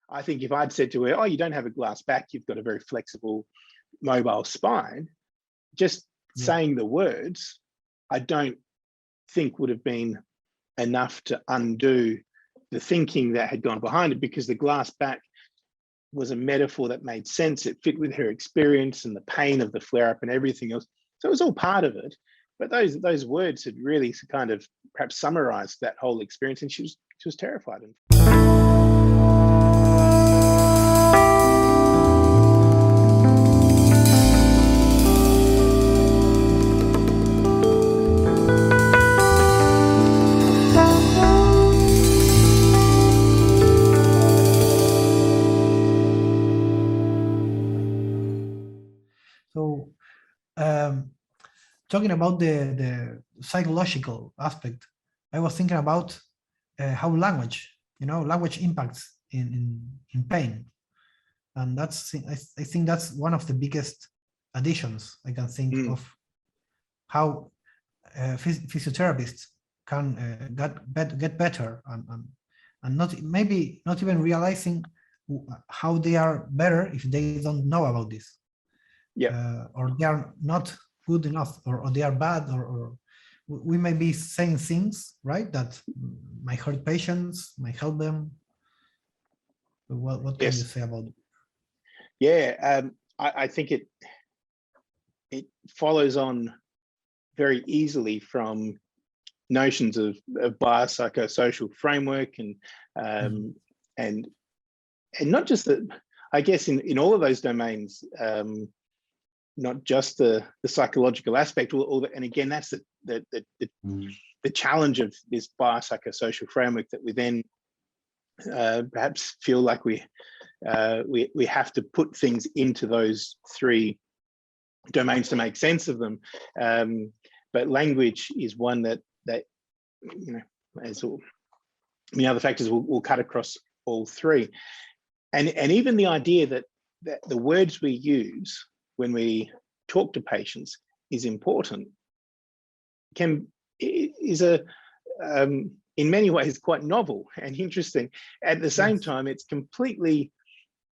I think if I'd said to her, oh, you don't have a glass back, you've got a very flexible, mobile spine, just saying the words, I don't think would have been enough to undo the thinking that had gone behind it, because the glass back was a metaphor that made sense. It fit with her experience and the pain of the flare-up and everything else. So it was all part of it. But those words had really kind of perhaps summarized that whole experience, and she was terrified. So, talking about the psychological aspect, I was thinking about how language impacts in pain, and that's I think that's one of the biggest additions I can think of, how physiotherapists can get better and not even realizing how they are better if they don't know about this. Or they are not good enough, or they are bad, or we may be saying things, right, that might hurt patients, might help them. What can you say about it? I think it follows on very easily from notions of biopsychosocial framework and not just that, I guess in all of those domains, not just the psychological aspect, and again, that's the challenge of this biopsychosocial framework, that we then perhaps feel like we have to put things into those three domains to make sense of them. But language is one that as all many other factors will cut across all three, and even the idea that the words we use when we talk to patients is important is in many ways quite novel and interesting. At the same time, it's completely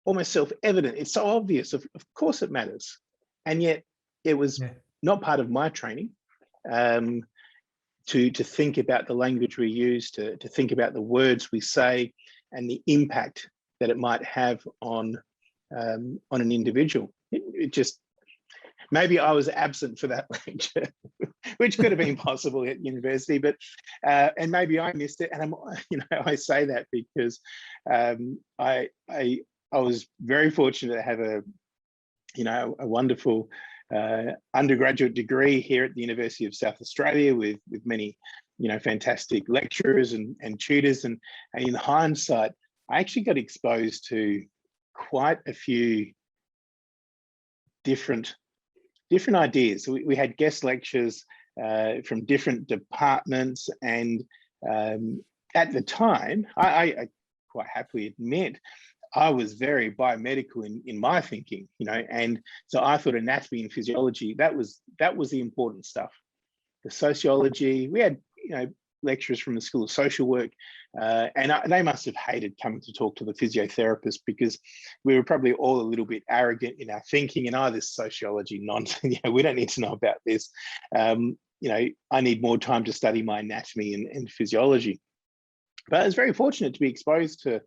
almost self-evident. It's so obvious, of course it matters. And yet it was not part of my training to think about the language we use, to think about the words we say and the impact that it might have on an individual. It just, maybe I was absent for that lecture, which could have been possible at university, but and maybe I missed it. And I say that because I was very fortunate to have a wonderful undergraduate degree here at the University of South Australia with many fantastic lecturers and tutors, and in hindsight I actually got exposed to quite a few different ideas. We had guest lectures from different departments, and at the time, I quite happily admit, I was very biomedical in my thinking, and so I thought anatomy and physiology, that was the important stuff. The sociology, we had lecturers from the School of Social Work, and they must have hated coming to talk to the physiotherapist, because we were probably all a little bit arrogant in our thinking, and this sociology nonsense, we don't need to know about this. I need more time to study my anatomy and physiology. But I was very fortunate to be exposed to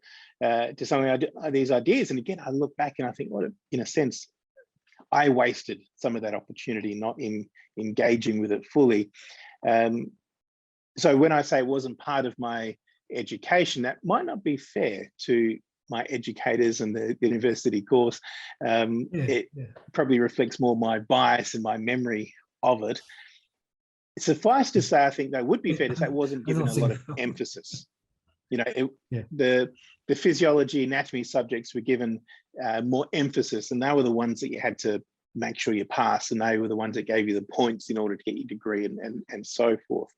some of these ideas. And again, I look back and I think, in a sense, I wasted some of that opportunity not in engaging with it fully. So when I say it wasn't part of my education, that might not be fair to my educators and the university course. It probably reflects more my bias and my memory of it. Suffice to say, I think that would be fair to say it wasn't given a lot of emphasis. The physiology, anatomy subjects were given more emphasis, and they were the ones that you had to make sure you pass, and they were the ones that gave you the points in order to get your degree and so forth.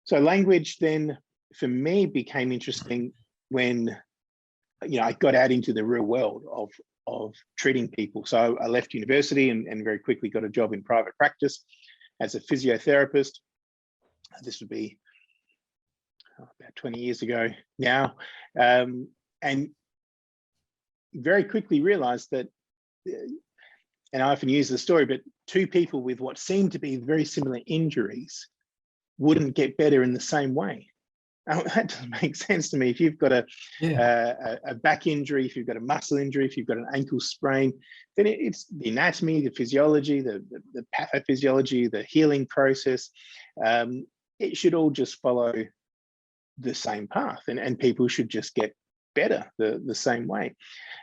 So language then, for me, became interesting when I got out into the real world of treating people. So I left university and very quickly got a job in private practice as a physiotherapist. This would be about 20 years ago now. And very quickly realized that, and I often use the story, but two people with what seemed to be very similar injuries wouldn't get better in the same way. Now, that doesn't make sense to me. If you've got a back injury, if you've got a muscle injury, if you've got an ankle sprain, then it's the anatomy, the physiology, the pathophysiology, the healing process. It should all just follow the same path, and people should just get better the same way.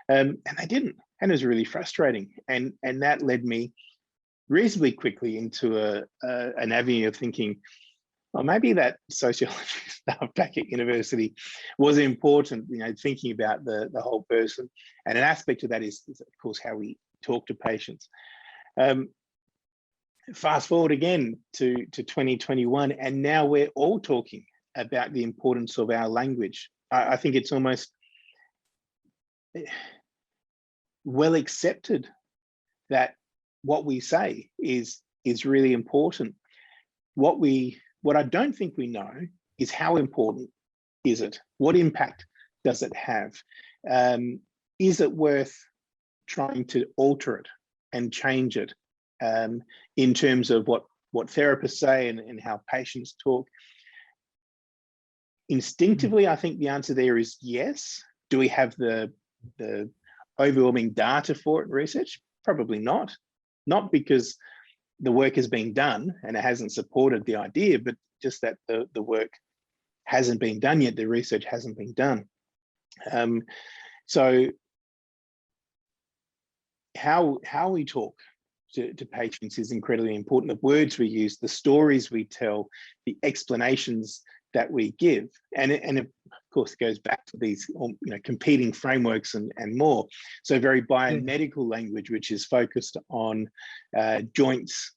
And they didn't, and it was really frustrating. And that led me reasonably quickly into an avenue of thinking, well, maybe that sociology stuff back at university was important, thinking about the whole person. And an aspect of that is of course, how we talk to patients. Fast forward again to 2021, and now we're all talking about the importance of our language. I think it's almost well accepted that what we say is really important. What I don't think we know is how important is it? What impact does it have? Is it worth trying to alter it and change it in terms of what therapists say and how patients talk? Instinctively, I think the answer there is yes. Do we have the overwhelming data for it in research? Probably not. Not because the work has been done and it hasn't supported the idea, but just that the work hasn't been done yet, the research hasn't been done. So how we talk to patients is incredibly important. The words we use, the stories we tell, the explanations that we give, and of course it goes back to these competing frameworks and more. So very biomedical language, which is focused on joints,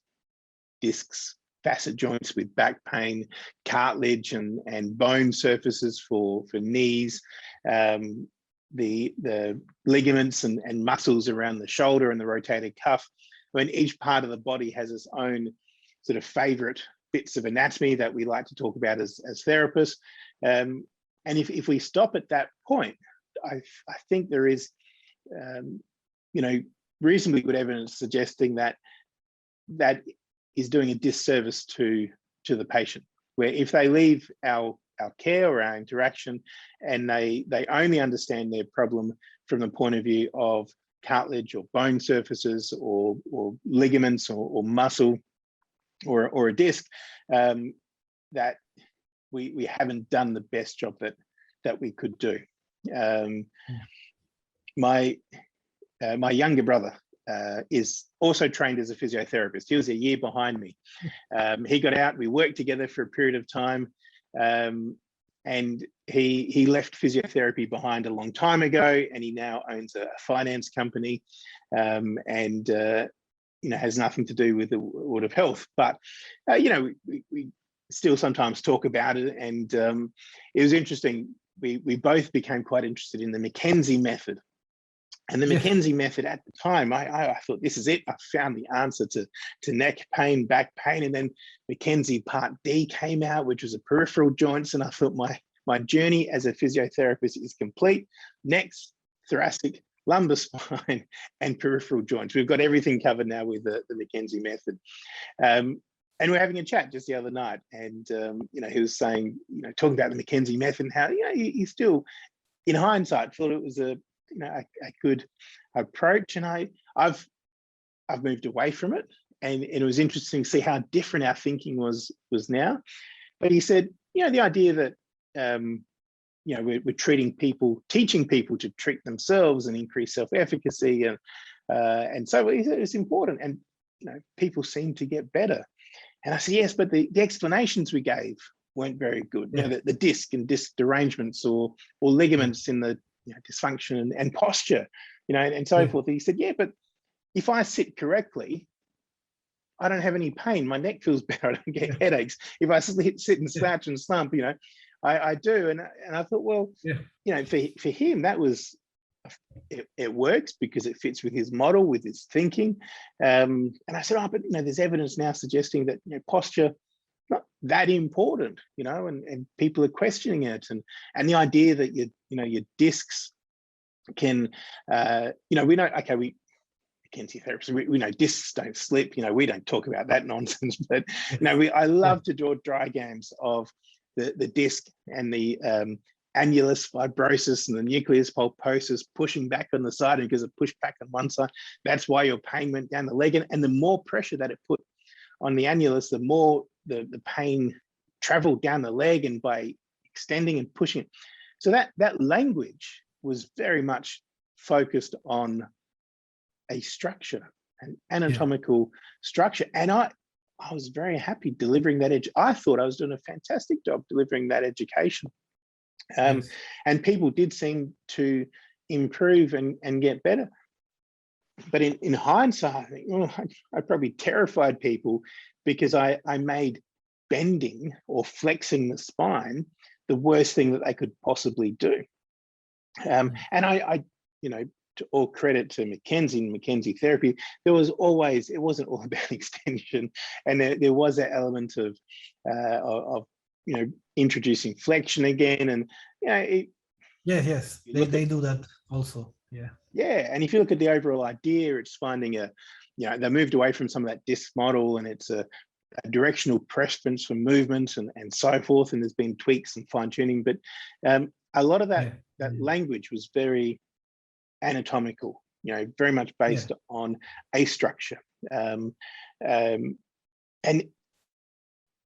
discs, facet joints with back pain, cartilage and bone surfaces for knees, the ligaments and muscles around the shoulder and the rotator cuff. When each part of the body has its own sort of favorite bits of anatomy that we like to talk about as therapists. And if we stop at that point, I think there is, reasonably good evidence suggesting that is doing a disservice to the patient, where if they leave our care or our interaction and they only understand their problem from the point of view of cartilage or bone surfaces or ligaments or muscle or a disc, that we haven't done the best job that we could do. My younger brother is also trained as a physiotherapist. He was a year behind me. He got out, we worked together for a period of time, and he left physiotherapy behind a long time ago, and he now owns a finance company, and has nothing to do with the world of health. But we still sometimes talk about it, and it was interesting. We both became quite interested in the McKenzie method. And the McKenzie method at the time, I thought, this is it. I found the answer to neck pain, back pain. And then McKenzie Part D came out, which was a peripheral joints. And I thought my journey as a physiotherapist is complete. Next, thoracic, lumbar spine, and peripheral joints. We've got everything covered now with the McKenzie method. And we're having a chat just the other night. And, he was saying, talking about the McKenzie method and how, he still, in hindsight, thought it was a good approach, and I've moved away from it, and it was interesting to see how different our thinking was now. But he said, the idea that we're teaching people to treat themselves and increase self-efficacy, and so he said it's important, and people seem to get better. And I said, yes, but the explanations we gave weren't very good. The disc and disc derangements or ligaments in the dysfunction and posture, and so forth. He said, yeah, but if I sit correctly, I don't have any pain. My neck feels better. I don't get headaches. If I sit and slouch and slump, I do. And I thought, well, for him, that was, it works because it fits with his model, with his thinking. And I said, but there's evidence now suggesting that posture not that important, and people are questioning it, and the idea that your discs can, we know, okay, McKenzie therapists, we know discs don't slip, we don't talk about that nonsense, but I love to draw diagrams of the disc and the annulus fibrosis and the nucleus pulposus pushing back on the side, and because it pushed back on one side, that's why your pain went down the leg. And the more pressure that it put on the annulus, the more the pain traveled down the leg, and by extending and pushing it. So that language was very much focused on a structure, an anatomical structure. And I was very happy delivering that I thought I was doing a fantastic job delivering that education. And people did seem to improve and get better. But in hindsight, I think, well, I probably terrified people, because I made bending or flexing the spine the worst thing that they could possibly do. And I to all credit to McKenzie and McKenzie therapy, there was always, it wasn't all about extension, and there was that element of introducing flexion again, and yes, they do that also. And if you look at the overall idea, it's finding they moved away from some of that disc model, and it's a directional preference for movement and so forth, and there's been tweaks and fine-tuning, but a lot of that language was very anatomical, very much based on a structure. And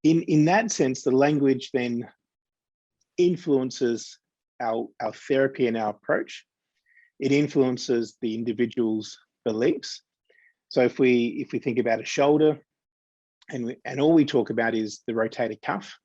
in that sense, the language then influences our therapy and our approach. It influences the individual's beliefs. So if we think about a shoulder, and all we talk about is the rotator cuff.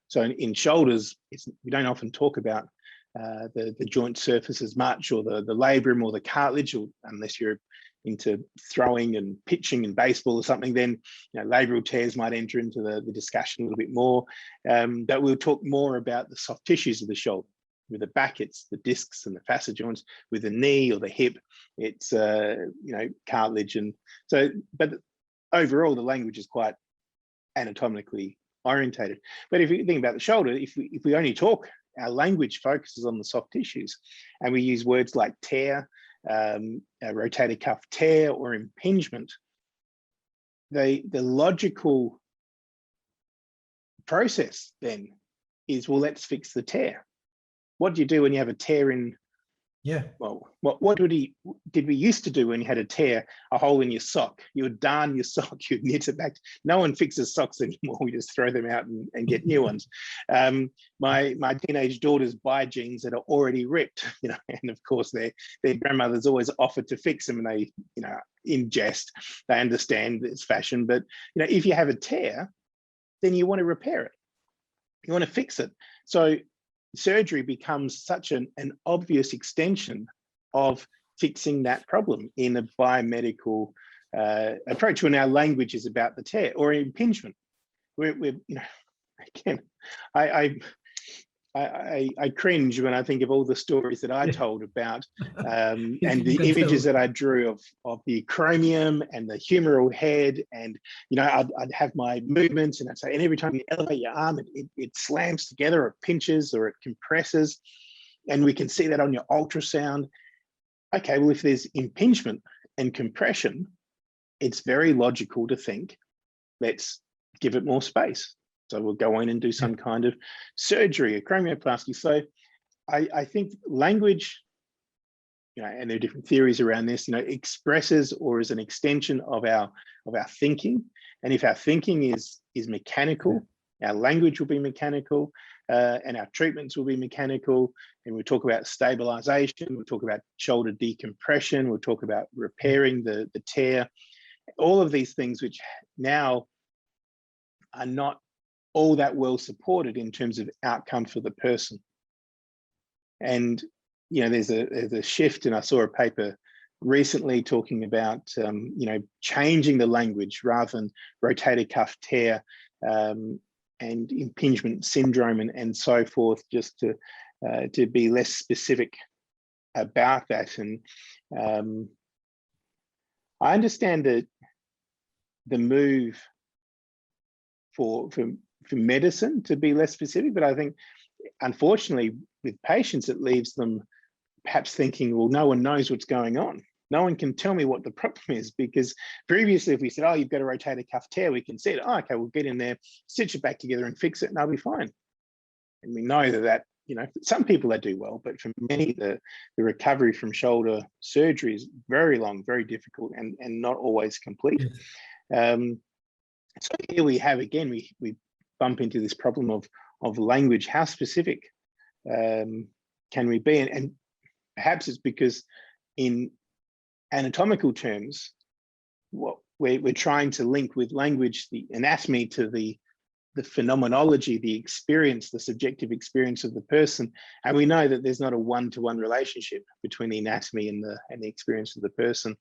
So in shoulders, we don't often talk about the joint surface as much, or the labrum or the cartilage, or unless you're into throwing and pitching and baseball or something, then labral tears might enter into the discussion a little bit more. But we'll talk more about the soft tissues of the shoulder. With the back, it's the discs and the facet joints. With the knee or the hip, it's cartilage. And so, but overall, the language is quite anatomically orientated. But if you think about the shoulder, if we only talk, our language focuses on the soft tissues, and we use words like tear, rotator cuff tear, or impingement. The logical process then is, well, let's fix the tear. What do you do when you have a tear in? Well, what did we used to do when you had a tear, a hole in your sock? You would darn your sock, you'd knit it back. No one fixes socks anymore. We just throw them out and get new ones. My teenage daughters buy jeans that are already ripped, and of course their grandmothers always offer to fix them, and they, in jest, they understand it's fashion. But if you have a tear, then you want to repair it. You want to fix it. So surgery becomes such an obvious extension of fixing that problem in a biomedical approach, when our language is about the tear or impingement. We're again, I cringe when I think of all the stories that I told about and the images that I drew of the acromion and the humeral head, and I'd have my movements, and I'd say, and every time you elevate your arm, it slams together, or it pinches, or it compresses, and we can see that on your ultrasound. Okay, well, if there's impingement and compression, it's very logical to think, let's give it more space. So we'll go in and do some kind of surgery, acromioplasty. So I think language, and there are different theories around this, expresses or is an extension of our thinking. And if our thinking is mechanical, our language will be mechanical, and our treatments will be mechanical. And we'll talk about stabilization, we'll talk about shoulder decompression, we'll talk about repairing the tear, all of these things which now are not all that well supported in terms of outcome for the person. And there's a shift, and I saw a paper recently talking about changing the language rather than rotator cuff tear and impingement syndrome and so forth, just to be less specific about that. And I understand that the move for medicine to be less specific, but I think, unfortunately, with patients, it leaves them perhaps thinking, well, no one knows what's going on. No one can tell me what the problem is, because previously if we said, oh, you've got a rotator cuff tear, we can say, oh, okay, we'll get in there, stitch it back together and fix it and I'll be fine. And we know that, you know, some people that do well, but for many, the recovery from shoulder surgery is very long, very difficult and not always complete. So here we have, again, we bump into this problem of language. How specific can we be? And perhaps it's because in anatomical terms, what we're trying to link with language, the anatomy, to the phenomenology, the experience, the subjective experience of the person. And we know that there's not a one-to-one relationship between the anatomy and the experience of the person.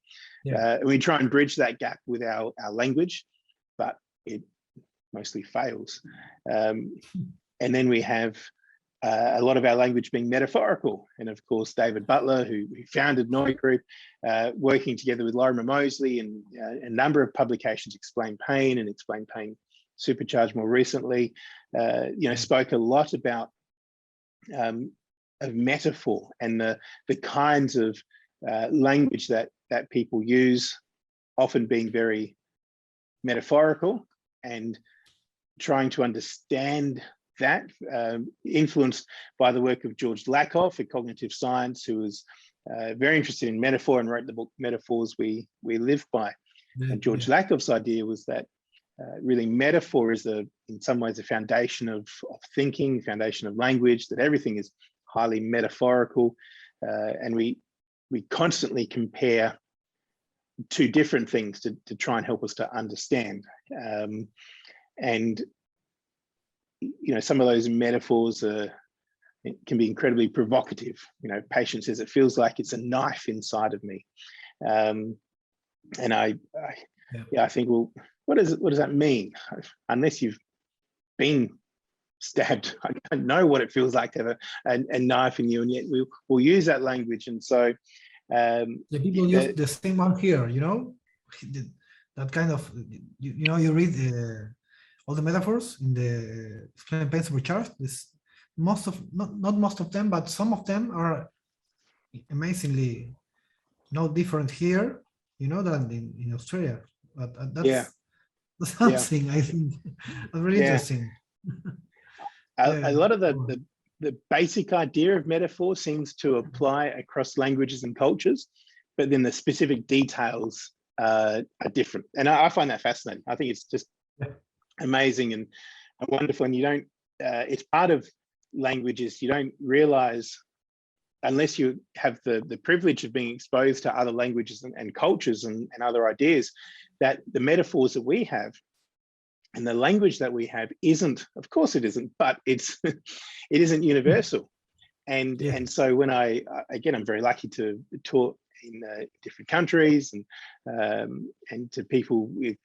And we try and bridge that gap with our language, but it mostly fails. And then we have a lot of our language being metaphorical. And of course, David Butler, who founded Noi Group, working together with Lorimer Moseley and a number of publications, Explain Pain and Explain Pain Supercharged more recently, you know, spoke a lot about of metaphor and the kinds of language that people use, often being very metaphorical, and trying to understand that, influenced by the work of George Lakoff in cognitive science, who was very interested in metaphor and wrote the book Metaphors We Live By. And George Lakoff's idea was that really metaphor is in some ways a foundation of thinking, foundation of language, that everything is highly metaphorical, and we constantly compare two different things to try and help us to understand. And you know, some of those metaphors can be incredibly provocative. You know, patient says it feels like it's a knife inside of me, and I think, well, what does that mean? Unless you've been stabbed, I don't know what it feels like to have a knife in you, and yet we'll use that language. And so the people use the same one here, you know, that kind of, you know, you read all the metaphors in the Explain Pain Supercharged. This not most of them, but some of them are amazingly no different here, you know, than in Australia. But that's something I think really interesting. A lot of the basic idea of metaphor seems to apply across languages and cultures, but then the specific details are different. And I find that fascinating. I think it's just amazing and wonderful. And you don't, it's part of languages, you don't realize, unless you have the privilege of being exposed to other languages and cultures and other ideas, that the metaphors that we have and the language that we have isn't, of course it isn't, but it isn't universal. And so when again, I'm very lucky to talk in different countries and to people with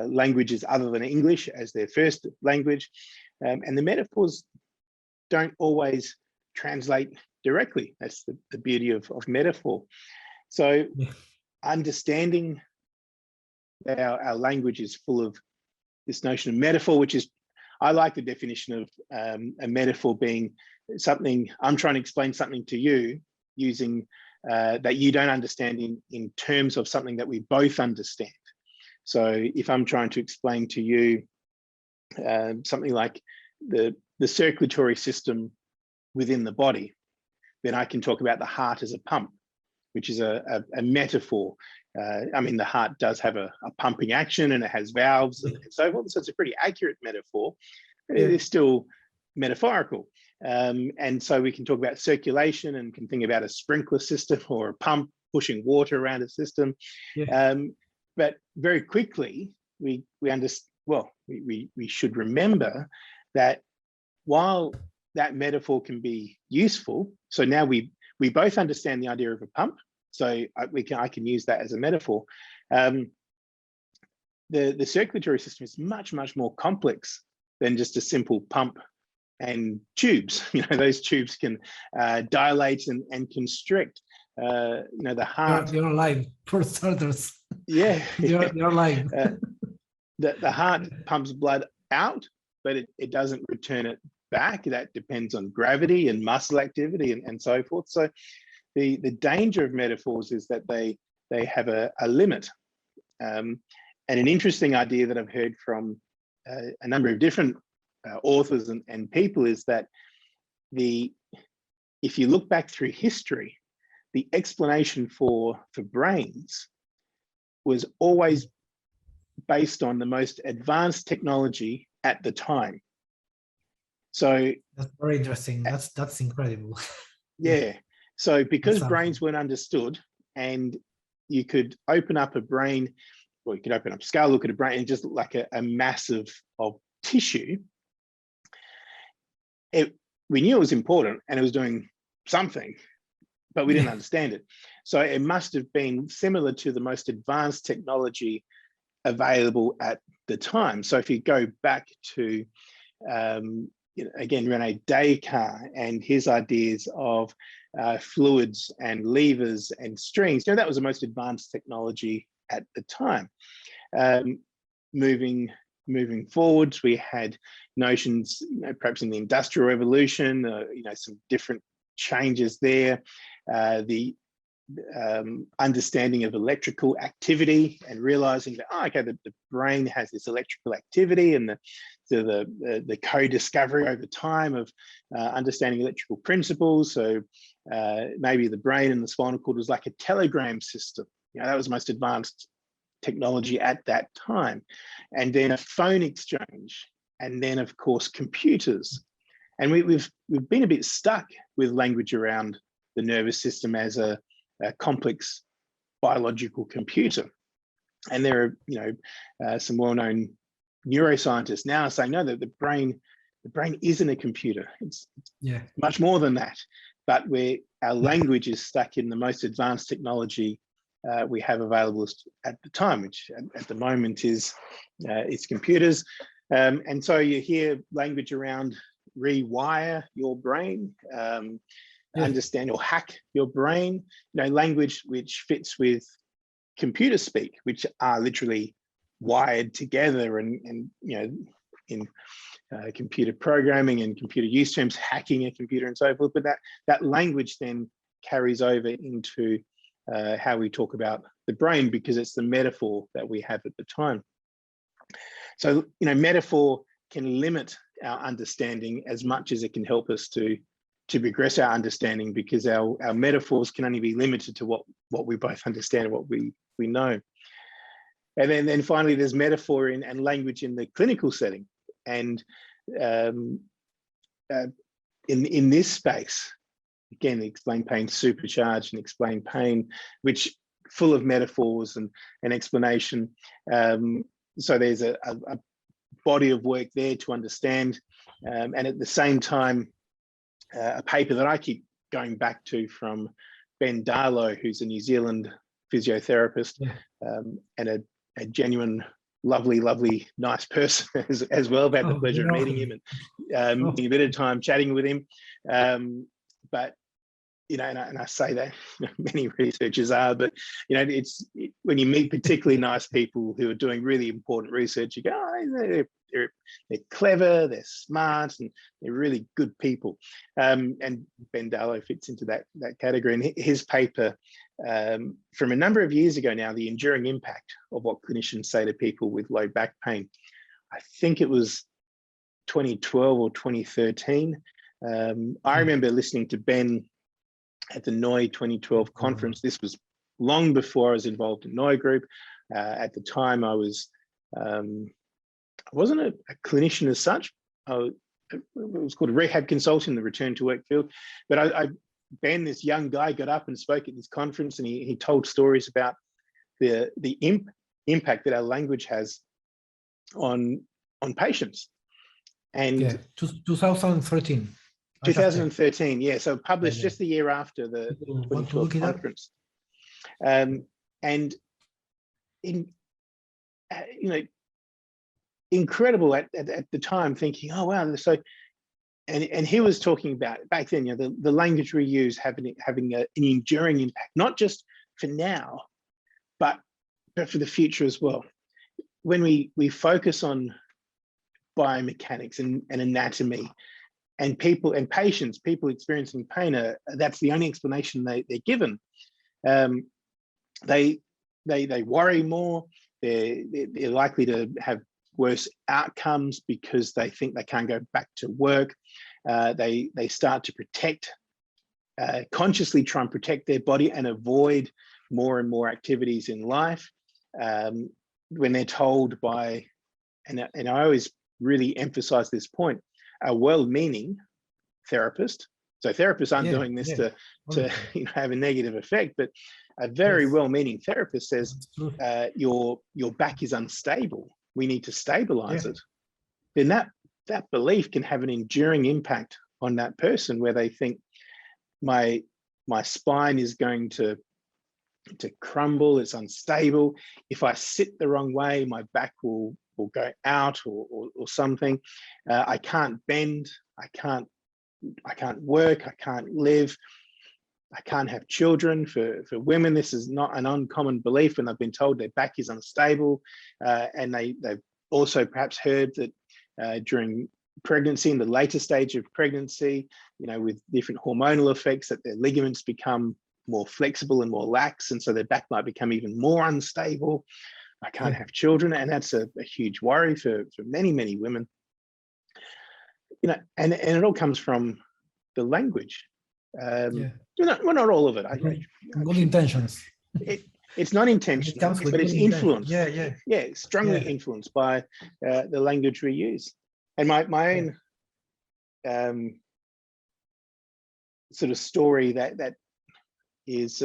languages other than English as their first language. And the metaphors don't always translate directly. That's the beauty of metaphor. So understanding that our language is full of this notion of metaphor, which is, I like the definition of a metaphor being something, I'm trying to explain something to you using that you don't understand in terms of something that we both understand. So if I'm trying to explain to you something like the circulatory system within the body, then I can talk about the heart as a pump, which is a metaphor. I mean, the heart does have a pumping action and it has valves and so forth. So it's a pretty accurate metaphor, but it is still metaphorical. And so we can talk about circulation and can think about a sprinkler system or a pump pushing water around a system. But very quickly, we understand, well, we should remember that while that metaphor can be useful, so now we both understand the idea of a pump, so I can use that as a metaphor. The circulatory system is much more complex than just a simple pump and tubes. You know, those tubes can dilate and constrict. You know, the heart. You're alive, for starters. Yeah, you're alive. The heart pumps blood out, but it doesn't return it back. That depends on gravity and muscle activity and so forth. So the danger of metaphors is that they have a limit. And an interesting idea that I've heard from a number of different authors and people is that if you look back through history, the explanation for brains was always based on the most advanced technology at the time. So that's very interesting. That's incredible. Yeah. So because brains weren't understood, and you could open up a brain, or you could open up a scale, look at a brain, and just look like a mass of tissue. We knew it was important and it was doing something, but we didn't understand it. So it must have been similar to the most advanced technology available at the time. So if you go back to, again, Rene Descartes and his ideas of fluids and levers and strings, that was the most advanced technology at the time. Moving forwards, we had notions, perhaps in the Industrial Revolution, some different changes there. The understanding of electrical activity and realizing that, okay, the brain has this electrical activity, and the co-discovery over time of understanding electrical principles. So maybe the brain and the spinal cord was like a telegram system. That was the most advanced technology at that time. And then a phone exchange, and then of course computers. And we've been a bit stuck with language around the nervous system as a complex biological computer. And there are some well-known neuroscientists now saying, no, that the brain isn't a computer. It's much more than that. But our language is stuck in the most advanced technology we have available at the time, which at the moment is computers. And so you hear language around rewire your brain, understand or hack your brain, language which fits with computer speak, which are literally wired together, and in computer programming and computer use terms, hacking a computer and so forth. But that language then carries over into how we talk about the brain, because it's the metaphor that we have at the time. So, metaphor can limit our understanding as much as it can help us to progress our understanding, because our metaphors can only be limited to what we both understand and what we know. And then finally, there's metaphor and language in the clinical setting. And in this space, again, explain pain supercharged and explain pain, which full of metaphors and explanation. So there's a body of work there to understand. And at the same time, a paper that I keep going back to from Ben Darlow, who's a New Zealand physiotherapist, and a genuine, lovely, nice person as well. I've had the pleasure of meeting him and a bit of time chatting with him. But and I say that many researchers are, but it's when you meet particularly nice people who are doing really important research, you go, oh, they're clever, they're smart, and they're really good people. And Ben Darlow fits into that category. And his paper from a number of years ago now, the enduring impact of what clinicians say to people with low back pain. I think it was 2012 or 2013. I remember listening to Ben at the NOI 2012 conference. This was long before I was involved in NOI group. At the time, I wasn't a clinician as such. It was called a rehab consultant, the return to work field. But Ben, this young guy, got up and spoke at this conference, and he told stories about the impact that our language has on patients. And 2013. 2013, yeah. So published just the year after the 2012 conference. And incredible at the time, thinking, oh wow. So, and he was talking about back then, the language we use having an enduring impact, not just for now, but for the future as well. When we focus on biomechanics and anatomy, and patients, people experiencing pain, that's the only explanation they're given. They worry more. They're likely to have worse outcomes because they think they can't go back to work. They start to consciously try and protect their body and avoid more and more activities in life. When they're told by, and I always really emphasize this point, a well-meaning therapist. So therapists aren't doing this to have a negative effect, but a very well-meaning therapist says, your back is unstable. We need to stabilize it. Then that belief can have an enduring impact on that person, where they think my spine is going to crumble, it's unstable. If I sit the wrong way, my back will go out or something. I can't bend, I can't work, I can't live, I can't have children. For women, this is not an uncommon belief, and they've been told their back is unstable. And they've also perhaps heard that during pregnancy, in the later stage of pregnancy, with different hormonal effects, that their ligaments become more flexible and more lax, and so their back might become even more unstable. I can't have children, and that's a huge worry for many, many women. And it all comes from the language. Well, not all of it. Good intentions. It's not intentional, but it's influenced. Strongly influenced by the language we use. And my own sort of story that is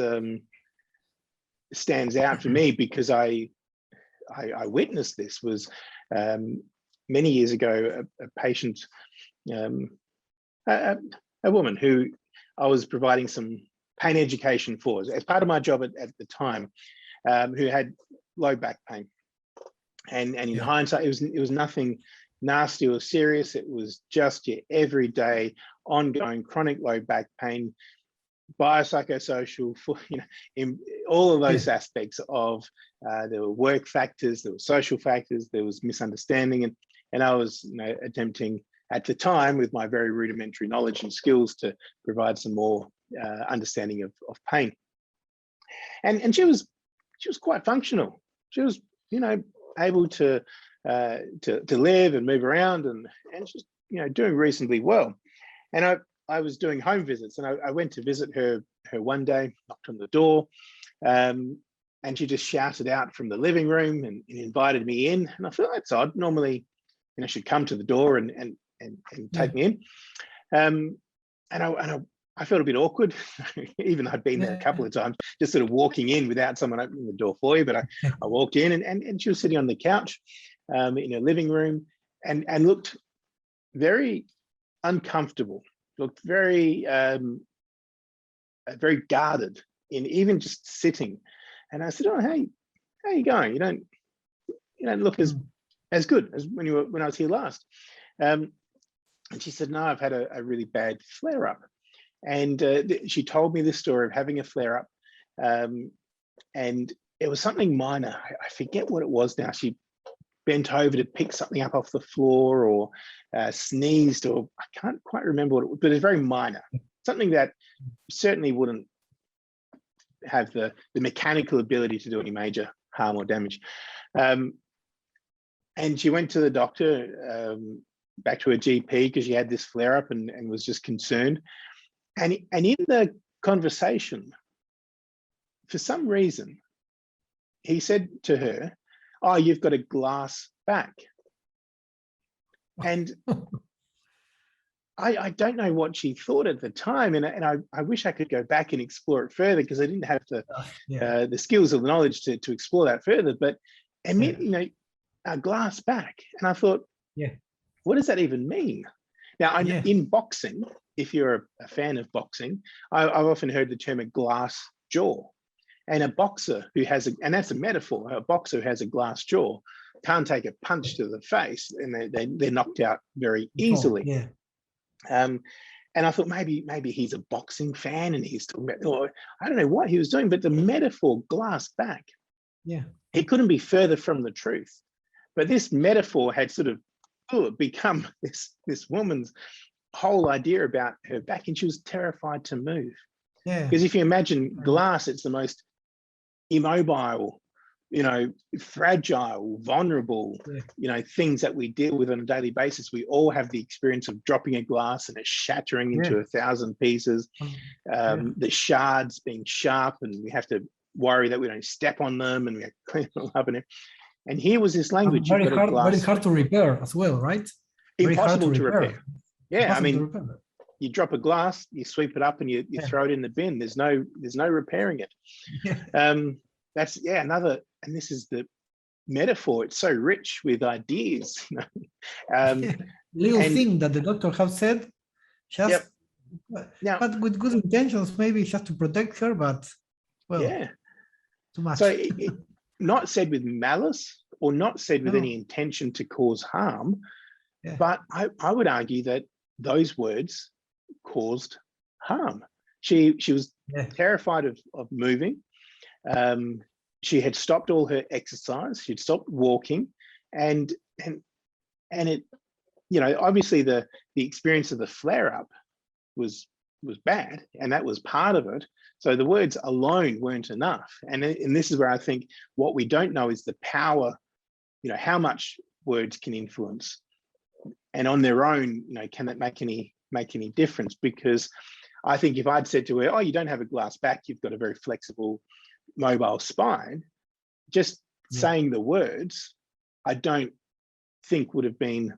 stands out for me, because I witnessed this, was many years ago, a patient, a woman who I was providing some pain education for as part of my job at the time, who had low back pain. And in hindsight, it was nothing nasty or serious. It was just your everyday, ongoing, chronic low back pain, biopsychosocial, in all of those aspects of, there were work factors, there were social factors, there was misunderstanding, and I was attempting at the time, with my very rudimentary knowledge and skills, to provide some more understanding of pain. And she was quite functional. She was able to live and move around, and she's doing reasonably well. And I was doing home visits, and I went to visit her one day, knocked on the door, and she just shouted out from the living room and invited me in. And I thought, that's odd. Normally, she'd come to the door and take me in. And I felt a bit awkward, even though I'd been there a couple of times, just sort of walking in without someone opening the door for you. But I walked in, and she was sitting on the couch in her living room, and looked very uncomfortable, looked very very guarded in even just sitting. And I said, "Oh, hey, how are you going? You don't look as good as when I was here last." And she said, "No, I've had a really bad flare-up." And she told me this story of having a flare-up, and it was something minor. I forget what it was now. She bent over to pick something up off the floor, or sneezed, or I can't quite remember what it was, but it's very minor. Something that certainly wouldn't have the mechanical ability to do any major harm or damage. And she went to the doctor, back to her GP, because she had this flare-up and was just concerned. And in the conversation, for some reason, he said to her, "Oh, you've got a glass back." And I don't know what she thought at the time, and I wish I could go back and explore it further, because I didn't have the skills or the knowledge to explore that further. But a glass back, and I thought, what does that even mean? Now, in boxing, if you're a fan of boxing, I've often heard the term a glass jaw. And a boxer who has and that's a metaphor, a boxer who has a glass jaw can't take a punch to the face, and they're knocked out very easily. And I thought maybe he's a boxing fan, and he's talking about, or I don't know what he was doing, but the metaphor glass back, it couldn't be further from the truth. But this metaphor had sort of become this woman's whole idea about her back, and she was terrified to move. Yeah. Because if you imagine glass, it's the most immobile, fragile, vulnerable, things that we deal with on a daily basis. We all have the experience of dropping a glass and it shattering into 1,000 pieces, the shards being sharp, and we have to worry that we don't step on them, and we have to clean them up. And here was this language. Very hard to repair as well, right? Impossible to repair. Yeah, Impossible I mean, to repair. You drop a glass, you sweep it up, and you throw it in the bin. There's no repairing it. That's another, and this is the metaphor. It's so rich with ideas. Little thing that the doctor have said, just but with good intentions, maybe just to protect her, but too much. So not said with malice or not said with any intention to cause harm, but I would argue that those words caused harm. She was terrified of moving. She had stopped all her exercise. She'd stopped walking, and it, obviously the experience of the flare up was bad, and that was part of it. So the words alone weren't enough. And this is where I think what we don't know is the power, how much words can influence, and on their own, can that make any difference? Because I think if I'd said to her, "Oh, you don't have a glass back, you've got a very flexible, mobile spine," just saying the words, I don't think would have been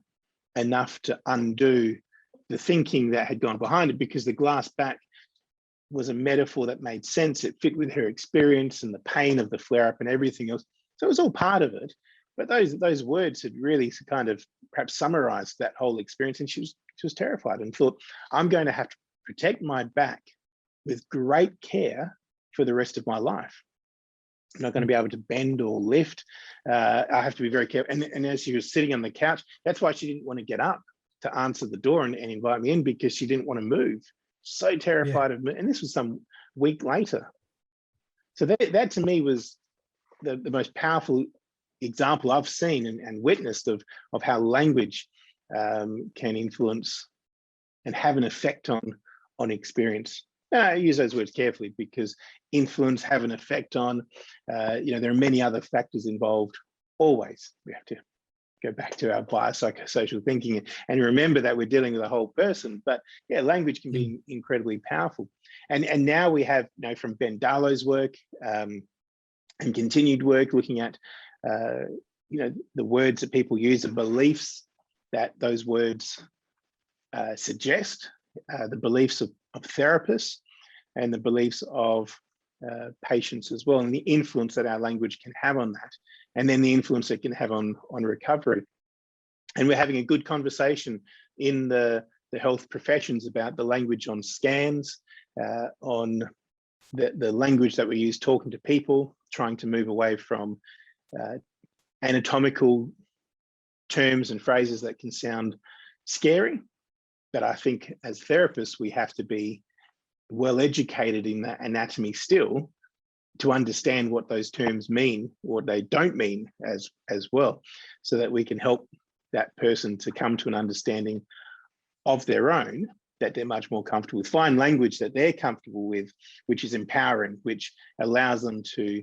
enough to undo the thinking that had gone behind it, because the glass back was a metaphor that made sense. It fit with her experience and the pain of the flare up and everything else. So it was all part of it. But those words had really kind of perhaps summarized that whole experience, and she was terrified and thought, I'm going to have to protect my back with great care for the rest of my life. I'm not going to be able to bend or lift. I have to be very careful. And as she was sitting on the couch, that's why she didn't want to get up to answer the door and invite me in, because she didn't want to move. So terrified of me. And this was some week later. So that to me was the most powerful example I've seen and witnessed of how language can influence and have an effect on experience. I use those words carefully, because influence, have an effect on, there are many other factors involved. Always, we have to go back to our biopsychosocial thinking and remember that we're dealing with a whole person. But language can be incredibly powerful. And now we have, from Ben Darlow's work and continued work looking at, the words that people use, the beliefs that those words suggest, the beliefs of therapists and the beliefs of patients as well, and the influence that our language can have on that, and then the influence it can have on recovery. And we're having a good conversation in the health professions about the language on scans, on the language that we use talking to people, trying to move away from anatomical terms and phrases that can sound scary. But I think as therapists, we have to be well educated in that anatomy still to understand what those terms mean or they don't mean as well, so that we can help that person to come to an understanding of their own that they're much more comfortable with. Find language that they're comfortable with, which is empowering, which allows them to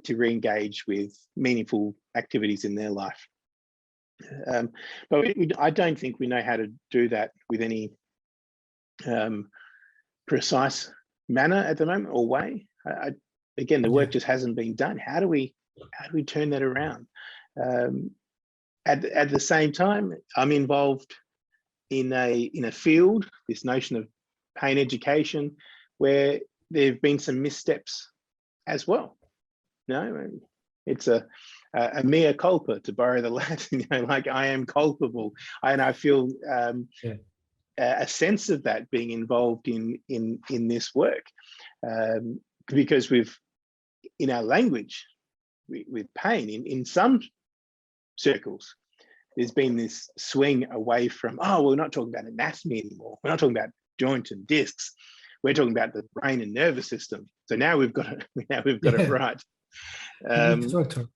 re-engage with meaningful activities in their life. But I don't think we know how to do that with any precise manner at the moment or way. Again, the work just hasn't been done. How do we turn that around? At the same time, I'm involved in a field, this notion of pain education, where there have been some missteps as well. It's a mea culpa, to borrow the Latin, like I am culpable. And I feel a sense of that being involved in this work, because in our language with pain, in some circles, there's been this swing away from, we're not talking about anatomy anymore. We're not talking about joints and discs. We're talking about the brain and nervous system. So now we've got it right. Structure.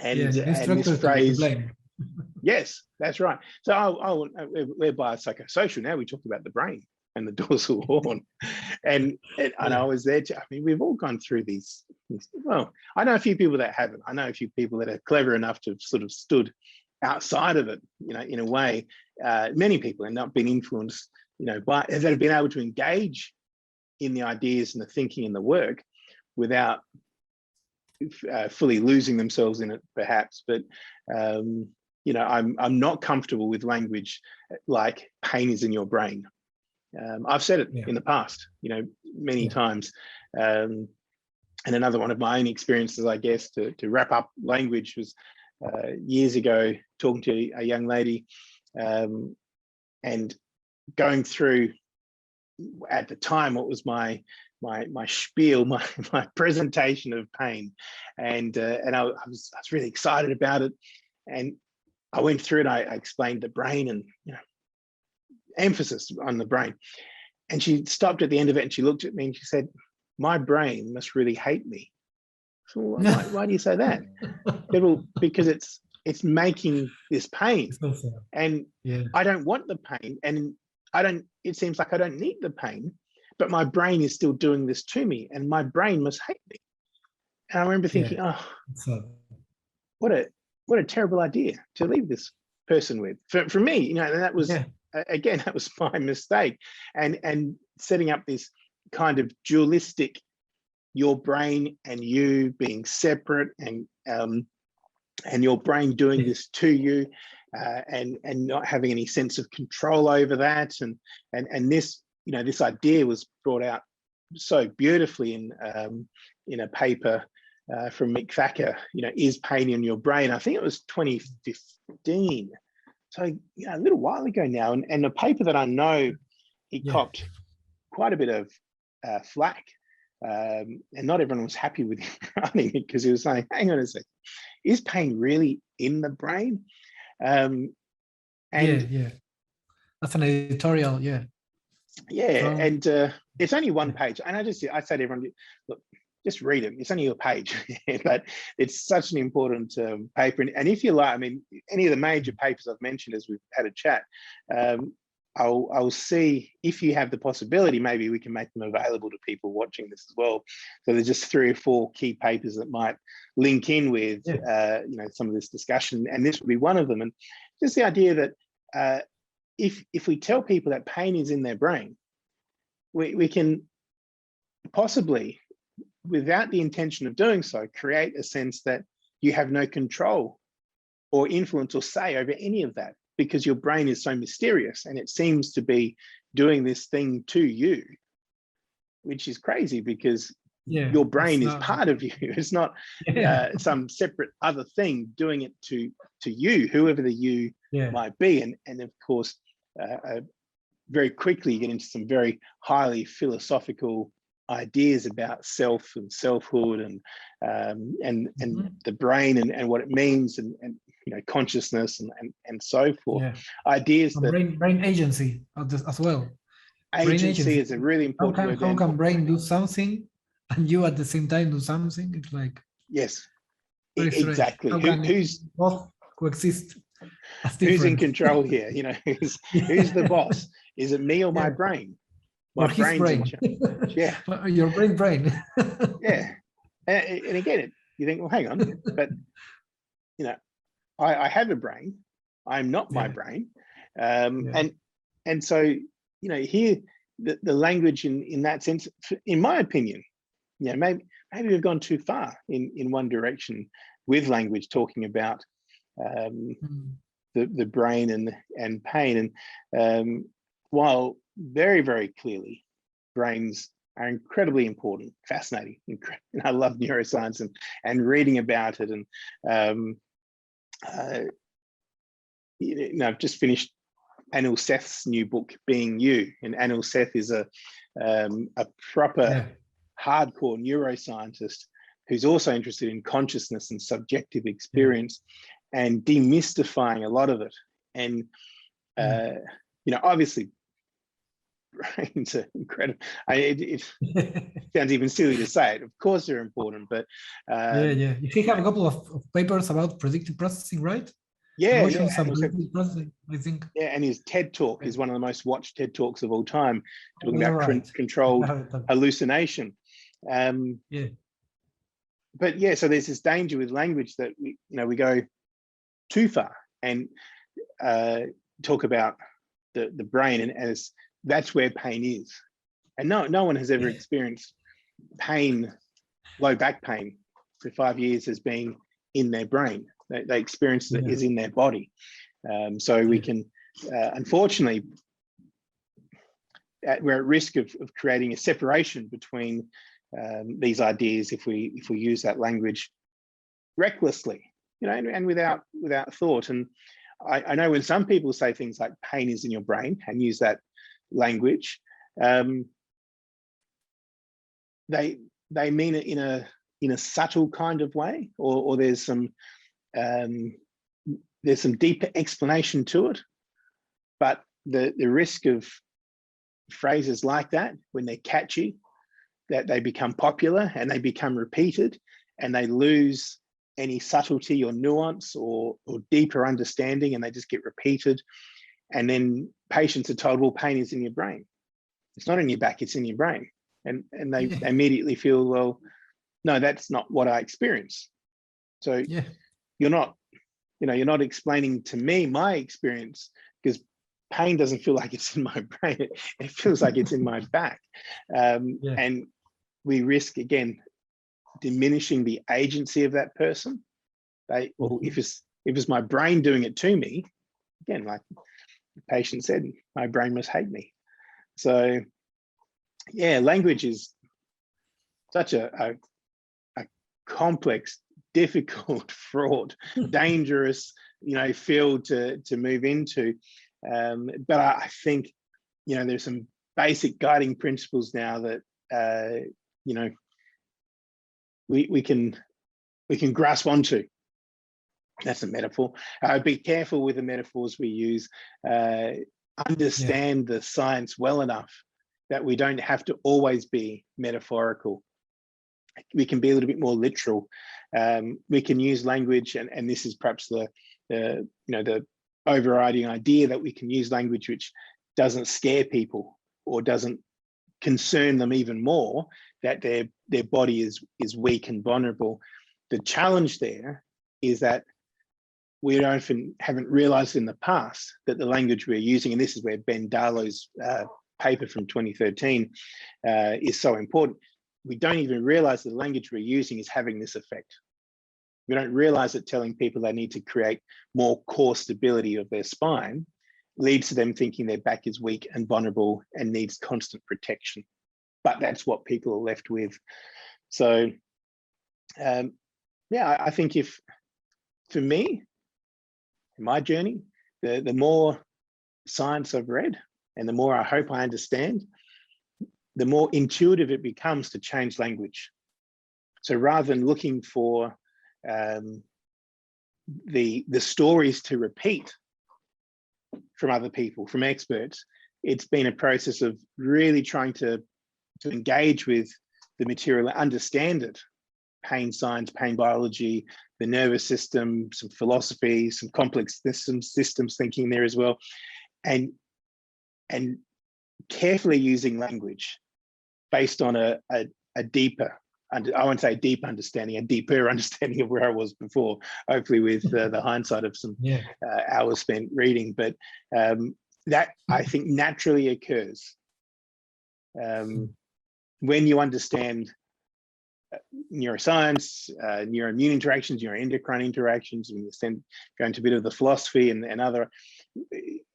And this phrase, Yes, that's right. So we're biopsychosocial now. We talked about the brain and the dorsal horn, and I was there. I mean, we've all gone through these. Well, I know a few people that haven't. I know a few people that are clever enough to have sort of stood outside of it, in a way. Many people have not been influenced, by that have been able to engage in the ideas and the thinking and the work without fully losing themselves in it, perhaps. But I'm not comfortable with language like pain is in your brain. I've said it in the past, many times. And another one of my own experiences, I guess, to wrap up language was years ago, talking to a young lady and going through, at the time, what was my spiel, my presentation of pain, and I was really excited about it, and I went through it. I explained the brain and emphasis on the brain, and she stopped at the end of it and she looked at me and she said, "My brain must really hate me." So why do you say that? Well, because it's making this pain, and I don't want the pain, and it seems like I don't need the pain, but my brain is still doing this to me, and my brain must hate me. And I remember thinking, what a terrible idea to leave this person with. For me, and that was again, that was my mistake, and setting up this kind of dualistic, your brain and you being separate, and your brain doing this to you, and not having any sense of control over that, and this this idea was brought out so beautifully in a paper from Mick Thacker, is pain in your brain? I think it was 2015, so a little while ago now, and a paper that I know he copped quite a bit of flack, and not everyone was happy with him running it, because he was saying, hang on a second, is pain really in the brain? And that's an editorial. And it's only one page, and I say to everyone, look, just read it. It's only a page, but it's such an important paper. And if you like, I mean, any of the major papers I've mentioned as we've had a chat, I'll see if you have the possibility, maybe we can make them available to people watching this as well. So there's just 3 or 4 key papers that might link in with some of this discussion, and this would be one of them. And just the idea that if we tell people that pain is in their brain, we can possibly, without the intention of doing so, create a sense that you have no control or influence or say over any of that, because your brain is so mysterious and it seems to be doing this thing to you, which is crazy, because your brain is part of you. It's not some separate other thing doing it to you, whoever the you might be. And of course, very quickly you get into some very highly philosophical ideas about self and selfhood, and the brain and what it means, and consciousness and so forth. Ideas that brain agency as well. Agency is a really important word. How can brain do something and you at the same time do something? It's like exactly. Who's both coexist? Who's in control here? Who's the boss? Is it me or my brain? Or his brain. Your brain. And again, you think, well, hang on, but I have a brain. I'm not my brain. And so here the language in that sense, in my opinion, maybe we've gone too far in one direction with language, talking about the brain and pain. And while very, very clearly brains are incredibly important, fascinating, and I love neuroscience and reading about it. And I've just finished Anil Seth's new book, Being You, and Anil Seth is a proper hardcore neuroscientist who's also interested in consciousness and subjective experience and demystifying a lot of it. And obviously brains are incredible. It sounds even silly to say it. Of course they're important, but you have a couple of papers about predictive processing, right? Yeah, Emotions and also, processing, I think. yeah, and his TED talk is one of the most watched TED talks of all time, talking You're about right. controlled hallucination. Yeah. But yeah, so there's this danger with language that we go too far and talk about the brain, and as that's where pain is. And no one has ever experienced pain, low back pain, for 5 years as being in their brain. They experience it is in their body. So we can, unfortunately, we're at risk of creating a separation between these ideas if we use that language recklessly, and without thought. And I know when some people say things like pain is in your brain and use that language, they mean it in a subtle kind of way, or there's some deeper explanation to it. But the risk of phrases like that, when they're catchy, that they become popular and they become repeated, and they lose any subtlety or nuance or deeper understanding, and they just get repeated. And then patients are told, well, pain is in your brain. It's not in your back, it's in your brain. And they immediately feel, well, no, that's not what I experience. So you're not explaining to me my experience, because pain doesn't feel like it's in my brain. It feels like it's in my back. And we risk, again, diminishing the agency of that person. Well, if it's my brain doing it to me, again, like the patient said, my brain must hate me. So yeah, language is such a complex, difficult, fraught, dangerous, field to move into. But I think, there's some basic guiding principles now that we can grasp onto. That's a metaphor. Be careful with the metaphors we use. Understand the science well enough that we don't have to always be metaphorical. We can be a little bit more literal. We can use language, and this is perhaps the overriding idea, that we can use language which doesn't scare people or doesn't concern them even more, that their body is weak and vulnerable. The challenge there is that we often haven't realized in the past that the language we're using, and this is where Ben Darlow's paper from 2013 is so important. We don't even realize the language we're using is having this effect. We don't realize that telling people they need to create more core stability of their spine leads to them thinking their back is weak and vulnerable and needs constant protection. But that's what people are left with. So I think for me, in my journey, the more science I've read and the more I hope I understand, the more intuitive it becomes to change language. So rather than looking for the stories to repeat from other people, from experts, it's been a process of really trying to engage with the material, understand it, pain science, pain biology, the nervous system, some philosophy, some complex systems thinking there as well, and carefully using language based on a deeper, I won't say deep understanding, a deeper understanding of where I was before, hopefully with the hindsight of some hours spent reading. But that, I think, naturally occurs when you understand neuroscience, neuroimmune interactions, neuroendocrine interactions, when you go into a bit of the philosophy and other,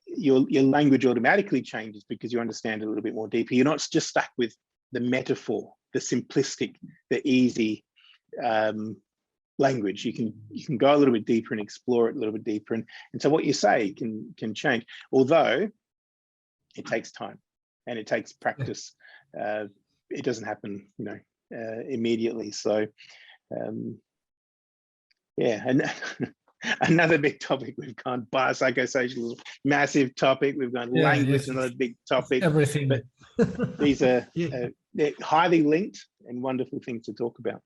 your language automatically changes because you understand it a little bit more deeply. You're not just stuck with the metaphor, the simplistic, the easy language. You can go a little bit deeper and explore it a little bit deeper. And so what you say can change, although it takes time and it takes practice. It doesn't happen, immediately. So and another big topic we've gone, biopsychosocial, massive topic. We've gone language, another big topic. Everything. But these are they're highly linked and wonderful things to talk about.